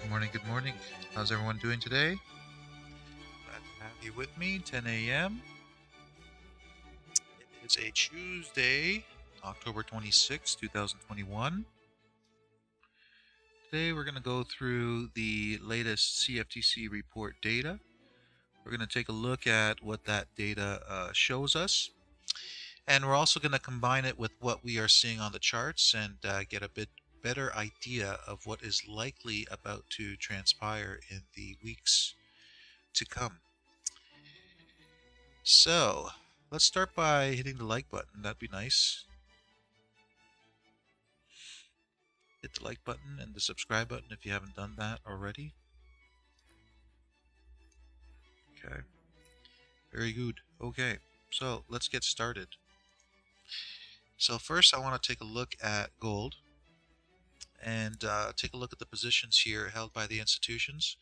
Good morning, good morning. How's everyone doing today? Glad to have you with me, 10 a.m. It is a Tuesday, October 26, 2021. Today we're going to go through the latest CFTC report data. We're going to take a look at what that data shows us. And we're also going to combine it with what we are seeing on the charts and get a bit better idea of what is likely about to transpire in the weeks to come. So let's start by hitting the like button. That'd be nice. Hit the like button and the subscribe button if you haven't done that already. Okay. Very good. Okay. So let's get started. So first I want to take a look at gold and take a look at the positions here held by the institutions.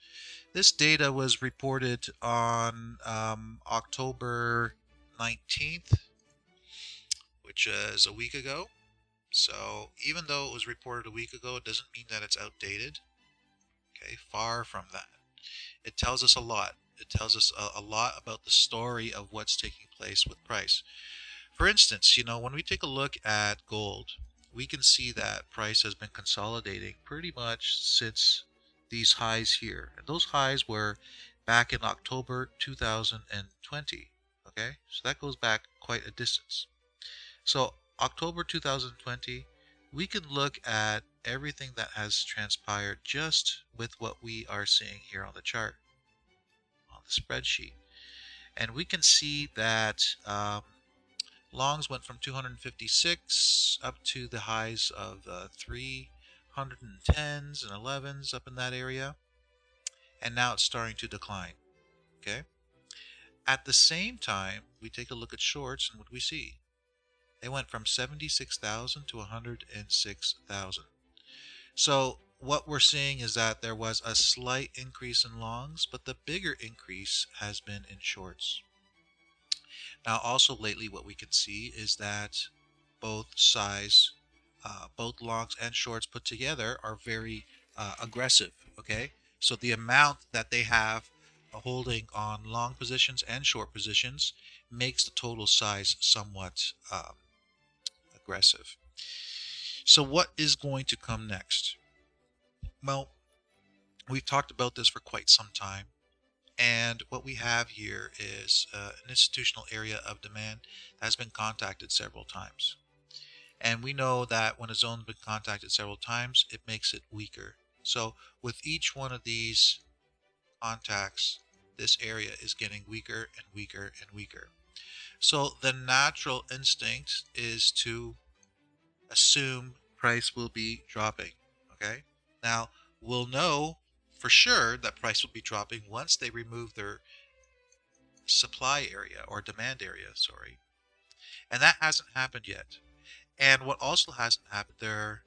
This data was reported on October 19th, which is a week ago. So even though it was reported a week ago, it doesn't mean that it's outdated. Okay, far from that. It tells us a lot. It tells us a lot about the story of what's taking place with price. For instance, when we take a look at gold, we can see that price has been consolidating pretty much since these highs here. And those highs were back in October 2020. Okay, so that goes back quite a distance. So October 2020, we can look at everything that has transpired just with what we are seeing here on the chart, on the spreadsheet. And we can see that longs went from 256 up to the highs of 310s and 11s up in that area. And now it's starting to decline. Okay. At the same time, we take a look at shorts, and what do we see? They went from 76,000 to 106,000. So what we're seeing is that there was a slight increase in longs, but the bigger increase has been in shorts. Now also lately what we can see is that both sides, both longs and shorts put together are very aggressive. Okay, so the amount that they have holding on long positions and short positions makes the total size somewhat aggressive. So what is going to come next? Well, we've talked about this for quite some time, and what we have here is an institutional area of demand that has been contacted several times. And we know that when a zone's been contacted several times, it makes it weaker. So with each one of these contacts, this area is getting weaker and weaker and weaker. So the natural instinct is to assume price will be dropping. Okay, now we'll know for sure that price will be dropping once they remove their supply area or demand area, sorry. And that hasn't happened yet. And what also hasn't happened, their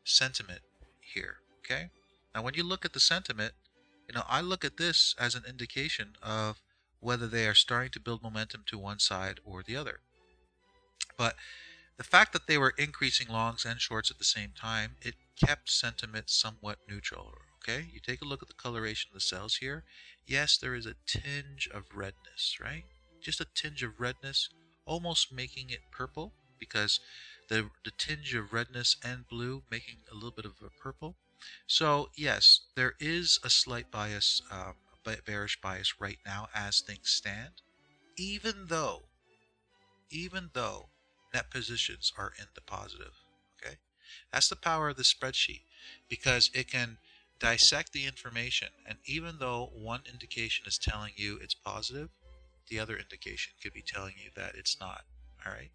sentiment here. Okay, now when you look at the sentiment, I look at this as an indication of whether they are starting to build momentum to one side or the other. But the fact that they were increasing longs and shorts at the same time, it kept sentiment somewhat neutral. Okay, you take a look at the coloration of the cells here. Yes, there is a tinge of redness, right? Just a tinge of redness, almost making it purple, because the tinge of redness and blue making a little bit of a purple. So yes, there is a slight bias, bearish bias right now as things stand, even though net positions are in the positive. Okay, that's the power of the spreadsheet, because it can dissect the information, and even though one indication is telling you it's positive, the other indication could be telling you that it's not. All right,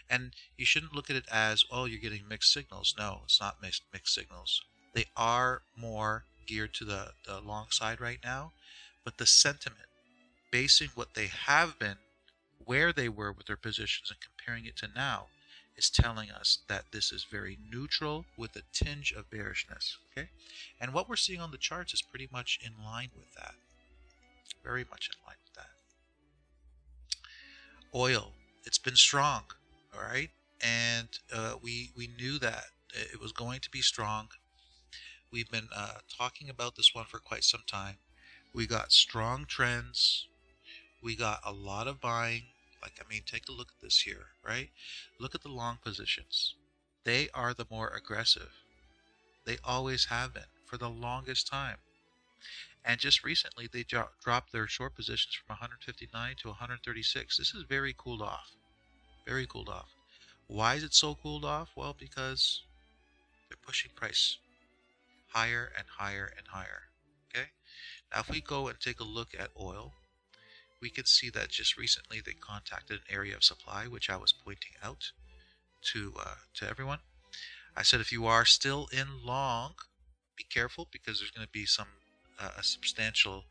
and you shouldn't look at it as, oh, you're getting mixed signals. No, it's not mixed signals. They are more geared to the long side right now, but the sentiment, basing what they have been, where they were with their positions, and comparing it to now, is telling us that this is very neutral with a tinge of bearishness. Okay, and what we're seeing on the charts is pretty much in line with that. Very much in line with that. Oil, it's been strong. All right, and we knew that it was going to be strong. We've been talking about this one for quite some time. We got strong trends. We got a lot of buying. Like, I mean, take a look at this here, right? Look at the long positions. They are the more aggressive. They always have been for the longest time. And just recently, they dropped their short positions from 159 to 136. This is very cooled off. Very cooled off. Why is it so cooled off? Well, because they're pushing price higher and higher and higher. Okay? Now, if we go and take a look at oil, we can see that just recently they contacted an area of supply, which I was pointing out to everyone. I said if you are still in long, be careful, because there's going to be some a substantial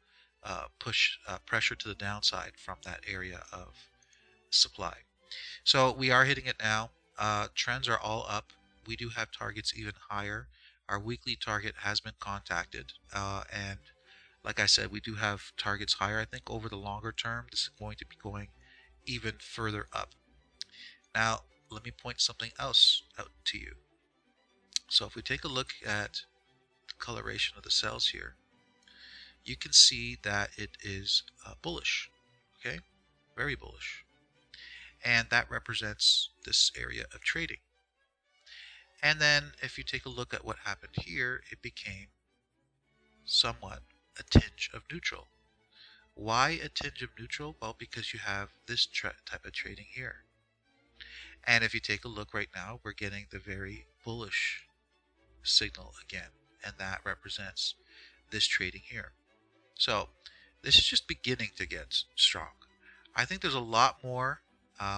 pressure to the downside from that area of supply. So we are hitting it now. Trends are all up. We do have targets even higher. Our weekly target has been contacted, and like I said, we do have targets higher. I think over the longer term, this is going to be going even further up. Now, let me point something else out to you. So if we take a look at the coloration of the cells here, you can see that it is bullish, okay? Very bullish. And that represents this area of trading. And then if you take a look at what happened here, it became somewhat a tinge of neutral. Why a tinge of neutral? Well, because you have this type of trading here. And if you take a look right now, we're getting the very bullish signal again, and that represents this trading here. So this is just beginning to get strong. I think there's a lot more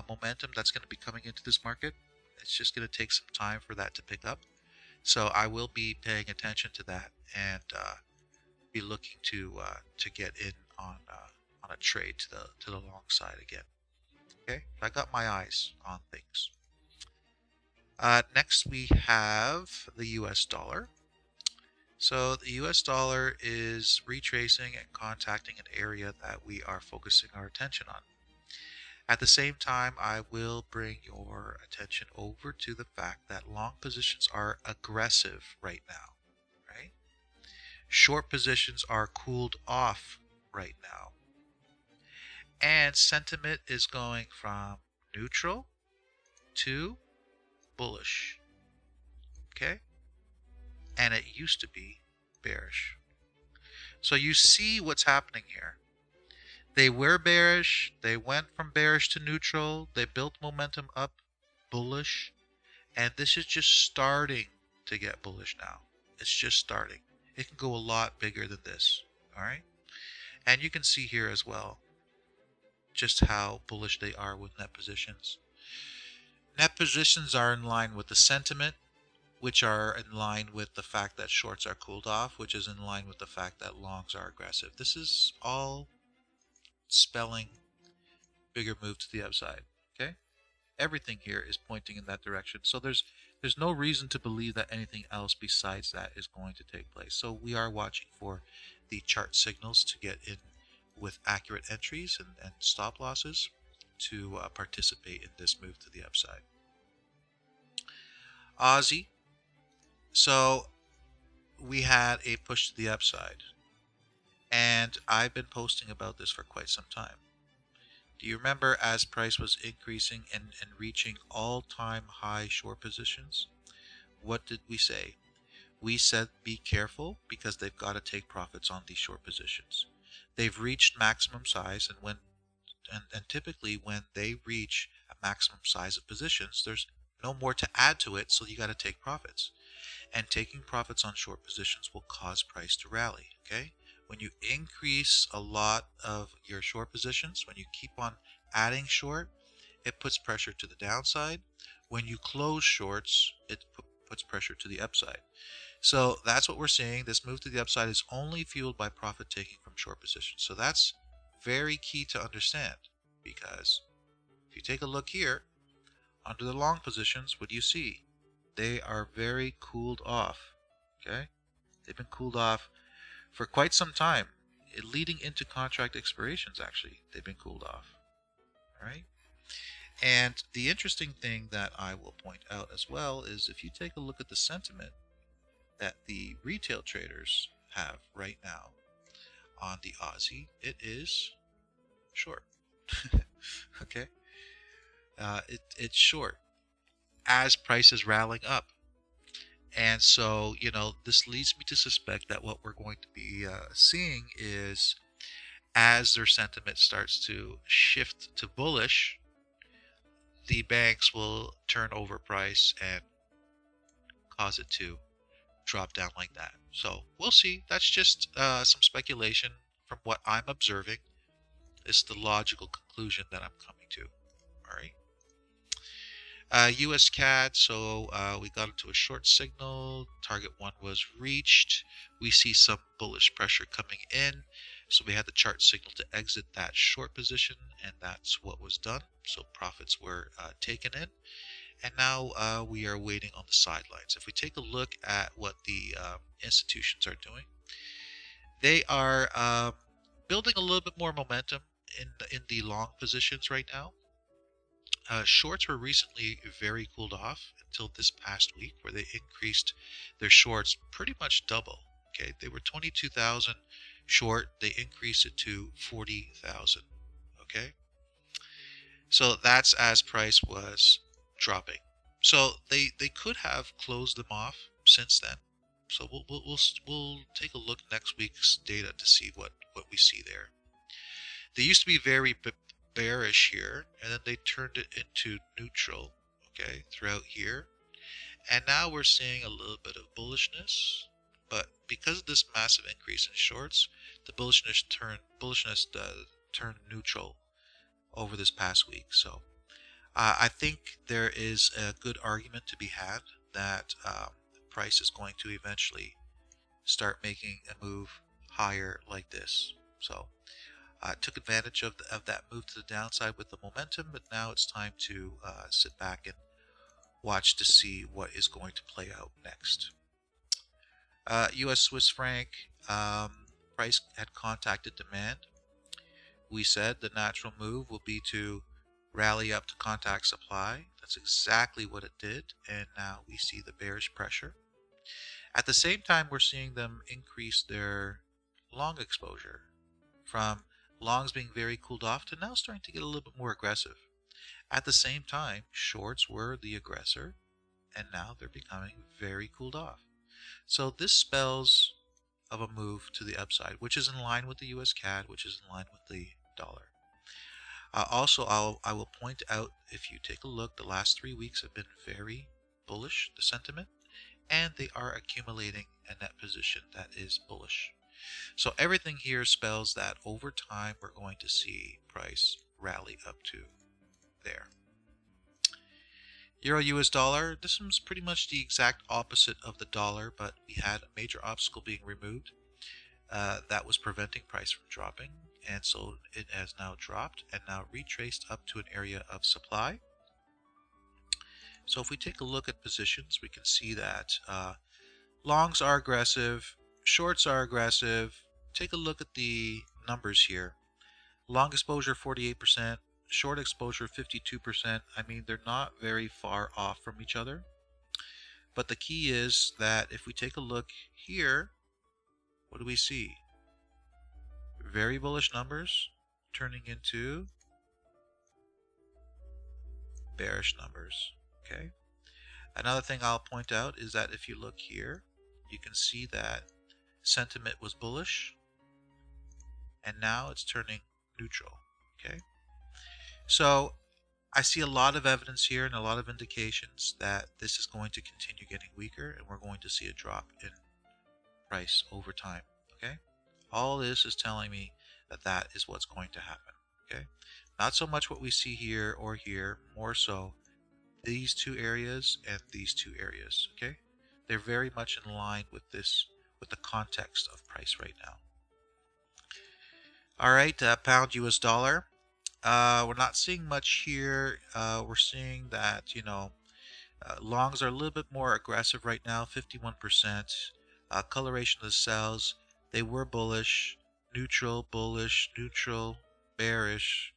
momentum that's going to be coming into this market. It's just going to take some time for that to pick up. So I will be paying attention to that and be looking to get in on a trade to the long side again. Okay, I got my eyes on things. Next we have the US dollar. So the US dollar is retracing and contacting an area that we are focusing our attention on. At the same time, I will bring your attention over to the fact that long positions are aggressive right now, right? Short positions are cooled off right now. And sentiment is going from neutral to bullish, okay? And it used to be bearish. So you see what's happening here. They were bearish, they went from bearish to neutral, they built momentum up, bullish, and this is just starting to get bullish now. It's just starting. It can go a lot bigger than this, all right? And you can see here as well just how bullish they are with net positions. Net positions are in line with the sentiment, which are in line with the fact that shorts are cooled off, which is in line with the fact that longs are aggressive. This is all spelling bigger move to the upside, okay? Everything here is pointing in that direction. So there's no reason to believe that anything else besides that is going to take place. So we are watching for the chart signals to get in with accurate entries and stop losses to participate in this move to the upside. Aussie. So we had a push to the upside, and I've been posting about this for quite some time. Do you remember as price was increasing and reaching all-time high short positions? What did we say? We said be careful because they've got to take profits on these short positions. They've reached maximum size, and typically when they reach a maximum size of positions, there's no more to add to it, so you got to take profits. And taking profits on short positions will cause price to rally, okay? When you increase a lot of your short positions, when you keep on adding short, it puts pressure to the downside. When you close shorts, it puts pressure to the upside. So that's what we're seeing. This move to the upside is only fueled by profit taking from short positions. So that's very key to understand, because if you take a look here, under the long positions, what do you see? They are very cooled off, okay? They've been cooled off for quite some time, leading into contract expirations. Actually, they've been cooled off, all right? And the interesting thing that I will point out as well is if you take a look at the sentiment, that the retail traders have right now on the Aussie, it is short. Okay, it's short as price is rallying up. And so, this leads me to suspect that what we're going to be seeing is, as their sentiment starts to shift to bullish, the banks will turn over price and cause it to drop down like that. So we'll see. That's just some speculation from what I'm observing. It's the logical conclusion that I'm coming to. All right. USCAD, so we got into a short signal. Target 1 was reached. We see some bullish pressure coming in. So we had the chart signal to exit that short position, and that's what was done. So profits were taken in. And now we are waiting on the sidelines. If we take a look at what the institutions are doing, they are building a little bit more momentum in the long positions right now. Shorts were recently very cooled off until this past week, where they increased their shorts pretty much double. Okay, they were 22,000 short, they increased it to 40,000. Okay, so that's as price was dropping. So they could have closed them off since then. So we'll take a look next week's data to see what we see there. They used to be very bearish here, and then they turned it into neutral, okay, throughout here. And now we're seeing a little bit of bullishness, but because of this massive increase in shorts, the bullishness turned neutral over this past week. So I think there is a good argument to be had that the price is going to eventually start making a move higher like this. So took advantage of that move to the downside with the momentum, but now it's time to sit back and watch to see what is going to play out next. US Swiss franc price had contacted demand. We said the natural move will be to rally up to contact supply. That's exactly what it did, and now we see the bearish pressure. At the same time, we're seeing them increase their long exposure from longs being very cooled off to now starting to get a little bit more aggressive. At the same time, shorts were the aggressor, and now they're becoming very cooled off. So this spells of a move to the upside, which is in line with the USCAD, which is in line with the dollar. Also, I will point out, if you take a look, the last 3 weeks have been very bullish, the sentiment, and they are accumulating a net position that is bullish. So everything here spells that over time we're going to see price rally up to there. Euro US dollar, this one's pretty much the exact opposite of the dollar, but we had a major obstacle being removed that was preventing price from dropping, and so it has now dropped and now retraced up to an area of supply. So if we take a look at positions, we can see that longs are aggressive, shorts are aggressive. Take a look at the numbers here. Long exposure 48%, short exposure 52%. I mean, they're not very far off from each other. But the key is that if we take a look here, what do we see? Very bullish numbers turning into bearish numbers. Okay. Another thing I'll point out is that if you look here, you can see that sentiment was bullish, and now it's turning neutral. Okay, so I see a lot of evidence here and a lot of indications that this is going to continue getting weaker, and we're going to see a drop in price over time. Okay, all this is telling me that that is what's going to happen. Okay, not so much what we see here or here, more so these two areas and these two areas. Okay, they're very much in line with this, with the context of price right now. All right, pound US dollar. We're not seeing much here. We're seeing that, longs are a little bit more aggressive right now, 51%. Coloration of the cells, they were bullish, neutral, bullish, neutral, bearish,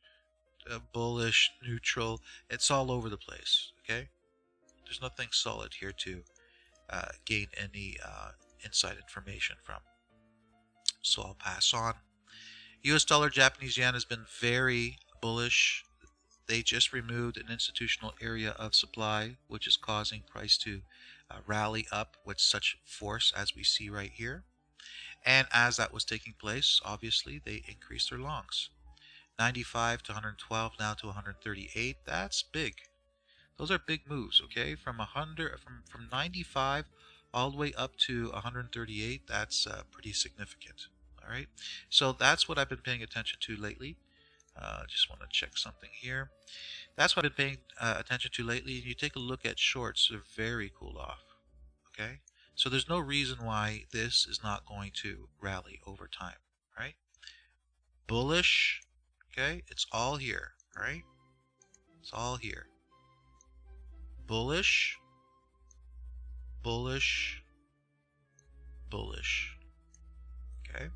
bullish, neutral. It's all over the place, okay? There's nothing solid here to gain any inside information from. So I'll pass on. US dollar Japanese yen has been very bullish. They just removed an institutional area of supply, which is causing price to rally up with such force as we see right here. And as that was taking place, obviously they increased their longs. 95 to 112, now to 138. That's big. Those are big moves, okay? From 95 all the way up to 138. That's pretty significant. All right. So that's what I've been paying attention to lately. Just want to check something here. That's what I've been paying attention to lately. You take a look at shorts; they're very cool off. Okay. So there's no reason why this is not going to rally over time. Right? Bullish. Okay. It's all here. All right. It's all here. Bullish, bullish, bullish, okay,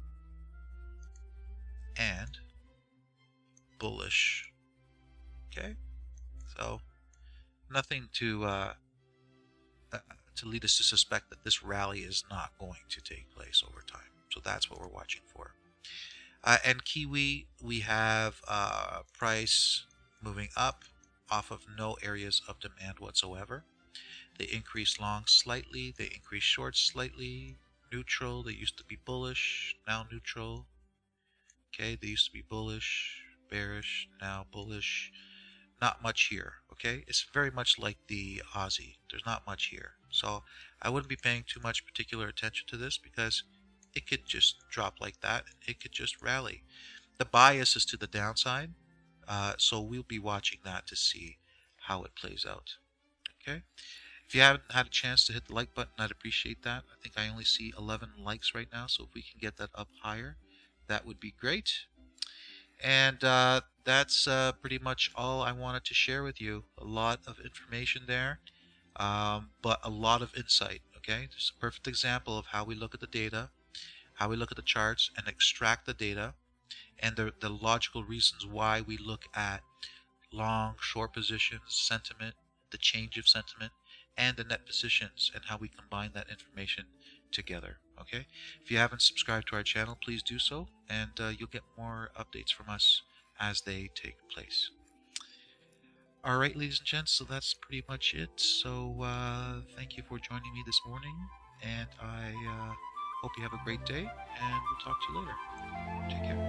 and bullish, okay. So nothing to lead us to suspect that this rally is not going to take place over time. So that's what we're watching for. And Kiwi, we have price moving up off of no areas of demand whatsoever. They increased long slightly, they increased short slightly, neutral. They used to be bullish, now neutral. Okay, they used to be bullish, bearish, now bullish. Not much here. Okay, it's very much like the Aussie. There's not much here, so I wouldn't be paying too much particular attention to this because it could just drop like that. It could just rally. The bias is to the downside. So we'll be watching that to see how it plays out. Okay. If you haven't had a chance to hit the like button, I'd appreciate that. I think I only see 11 likes right now, so if we can get that up higher, that would be great. And that's pretty much all I wanted to share with you. A lot of information there, but a lot of insight. Okay. This is a perfect example of how we look at the data, how we look at the charts and extract the data, and the logical reasons why we look at long, short positions, sentiment, the change of sentiment, and the net positions, and how we combine that information together. Okay? If you haven't subscribed to our channel, please do so, and you'll get more updates from us as they take place. All right, ladies and gents, so that's pretty much it. So thank you for joining me this morning, and I hope you have a great day, and we'll talk to you later. Take care.